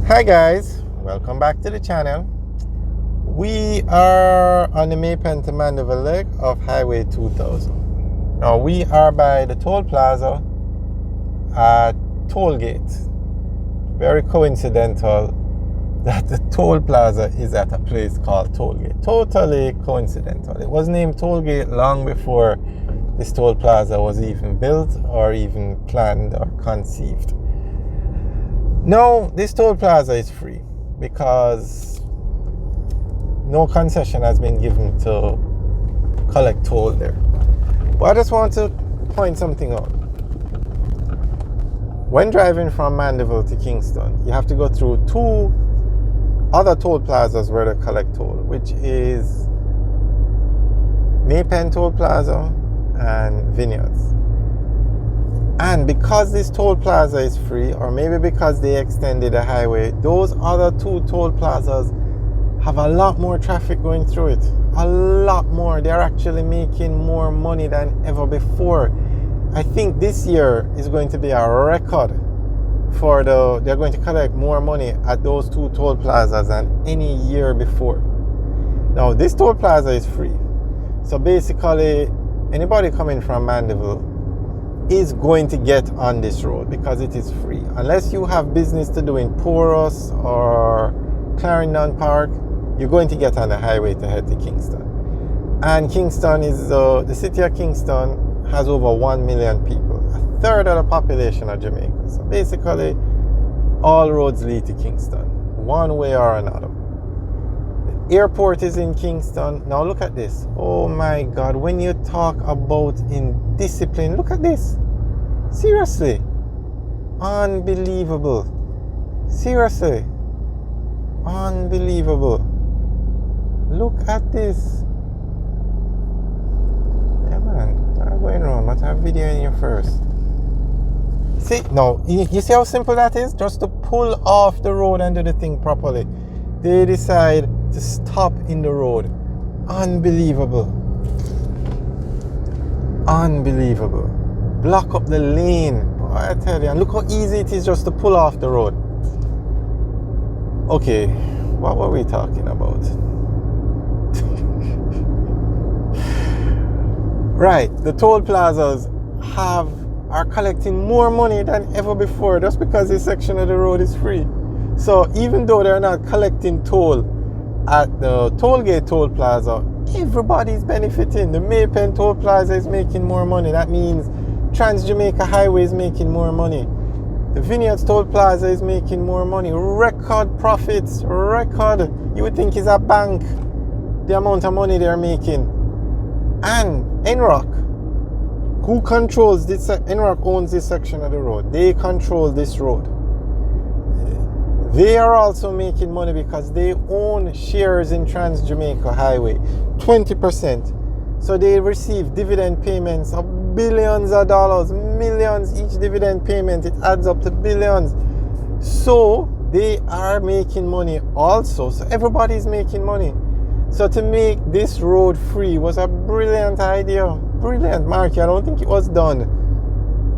Hi guys, welcome back to the channel. We are on the Maypen to Mandeville leg of Highway 2000. Now we are by the toll plaza at toll gate. Very coincidental that the toll plaza is at a place called toll gate. Totally coincidental. It was named toll gate long before this toll plaza was even built or even planned or conceived. No, this toll plaza is free because no concession has been given to collect toll there. But I just want to point something out. When driving from Mandeville to Kingston, you have to go through two other toll plazas where they collect toll, which is Maypen Toll Plaza and Vineyards. And because this toll plaza is free, or maybe because they extended the highway, those other two toll plazas have a lot more traffic going through it. A lot more. They're actually making more money than ever before. I think this year is going to be a record they're going to collect more money at those two toll plazas than any year before. Now, this toll plaza is free. So basically, anybody coming from Mandeville is going to get on this road because it is free. Unless you have business to do in Porus or Clarendon Park, you're going to get on the highway to head to Kingston. And Kingston is, the city of Kingston has over 1 million people, a third of the population of Jamaica. So basically, all roads lead to Kingston, one way or another. The airport is in Kingston. Now look at this. Oh my God, when you talk about indiscipline, look at this. Seriously. Unbelievable. Seriously. Unbelievable. Look at this. Yeah man, I'm going wrong. I have video in here first. See, no, you see how simple that is? Just to pull off the road and do the thing properly. They decide to stop in the road. Unbelievable. Unbelievable. Block up the lane. Boy, I tell you, and look how easy it is just to pull off the road. Okay, what were we talking about? Right, the toll plazas are collecting more money than ever before just because this section of the road is free. So even though they're not collecting toll at the tollgate toll plaza, everybody's benefiting. The Maypen Toll Plaza is making more money. That means Trans-Jamaica Highway is making more money. The Vineyards Toll Plaza is making more money. Record profits. Record. You would think it's a bank, the amount of money they're making. And NROC, who controls this? NROC owns this section of the road. They control this road. They are also making money because they own shares in Trans-Jamaica Highway, 20%. So they receive dividend payments of billions of dollars, millions each dividend payment. It adds up to billions. So they are making money also. So everybody's making money. So to make this road free was a brilliant idea. Brilliant, Marky. I don't think it was done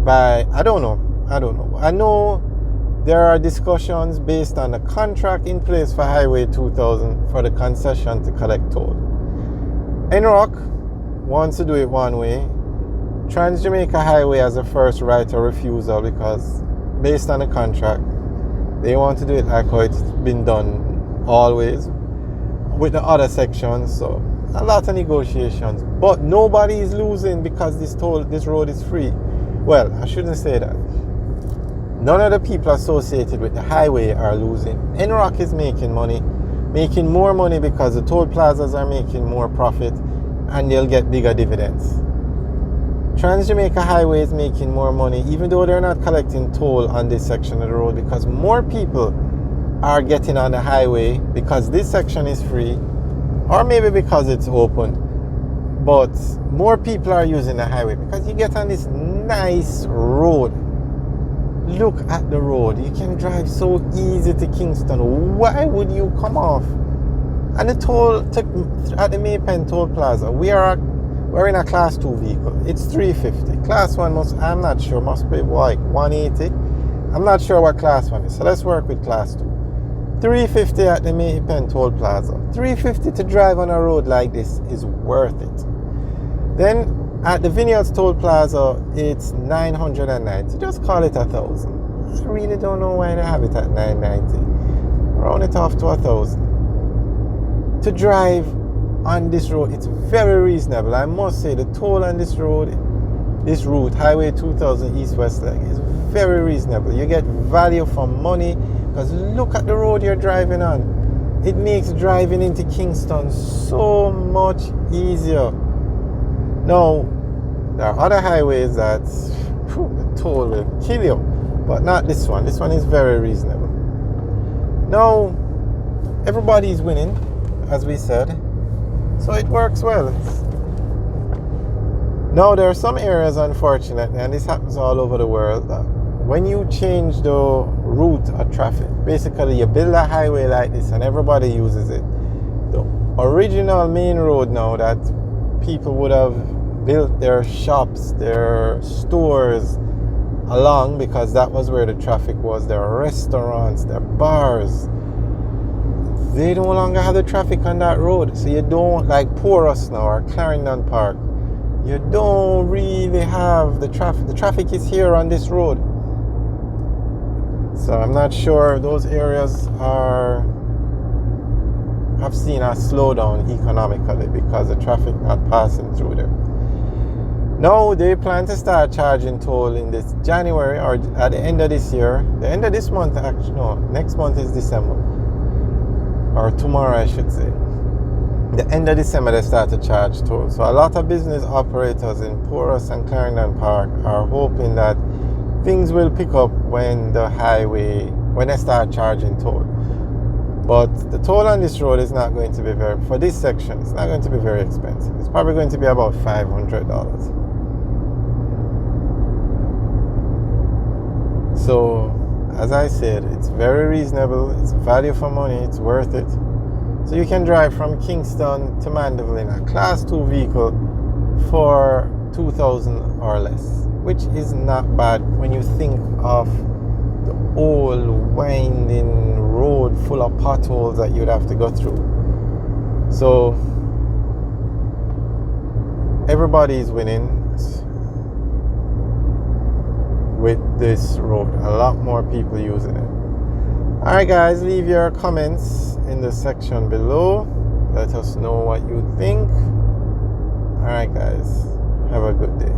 by, I don't know. I know there are discussions based on a contract in place for Highway 2000 for the concession to collect toll. NROC wants to do it one way. Trans-Jamaica Highway has a first right of refusal because based on the contract, they want to do it like how it's been done always with the other sections. So a lot of negotiations. But nobody is losing because this road is free. Well, I shouldn't say that. None of the people associated with the highway are losing. NROC is making money, making more money because the toll plazas are making more profit and they'll get bigger dividends. Trans-Jamaica Highway is making more money even though they're not collecting toll on this section of the road because more people are getting on the highway because this section is free or maybe because it's open. But more people are using the highway because you get on this nice road. Look at the road. You can drive so easy to Kingston. Why would you come off? And the toll at the Maypen Toll Plaza, we're in a class 2 vehicle. It's $350. Class 1 I'm not sure, must be like $180. I'm not sure what class 1 is. So let's work with class 2. $350 at the Maypen Toll Plaza. $350 to drive on a road like this is worth it. Then at the Vineyards Toll Plaza, it's $990. Just call it $1,000. I really don't know why they have it at $990. Round it off to $1,000. To drive on this road, it's very reasonable. I must say the toll on this road, this route, Highway 2000 East-West leg, is very reasonable. You get value for money because look at the road you're driving on. It makes driving into Kingston so much easier. Now, there are other highways that the toll will kill you, but not this one. This one is very reasonable. Now, everybody's winning, as we said, so it works well. Now, there are some areas, unfortunately, and this happens all over the world, that when you change the route of traffic, basically you build a highway like this and everybody uses it. The original main road now that people would have built their shops, their stores along, because that was where the traffic was, their restaurants, their bars, they no longer have the traffic on that road. So you don't, like Porus now or Clarendon Park, you don't really have the traffic. The traffic is here on this road. So I'm not sure those areas have seen a slowdown economically because the traffic not passing through there. Now they plan to start charging toll in this January or at the end of this year. The end of this month, actually, no, next month is December. Or tomorrow, I should say. The end of December, they start to charge toll. So a lot of business operators in Porus and Clarendon Park are hoping that things will pick up when they start charging toll. But the toll on this road is not going to be for this section, it's not going to be very expensive. It's probably going to be about $500. So, as I said, it's very reasonable, it's value for money, it's worth it. So you can drive from Kingston to Mandeville in a Class 2 vehicle for $2,000 or less, which is not bad when you think of the old winding road full of potholes that you'd have to go through. So everybody is winning with this road. A lot more people using it. Alright guys, leave your comments in the section below. Let us know what you think. Alright guys, have a good day.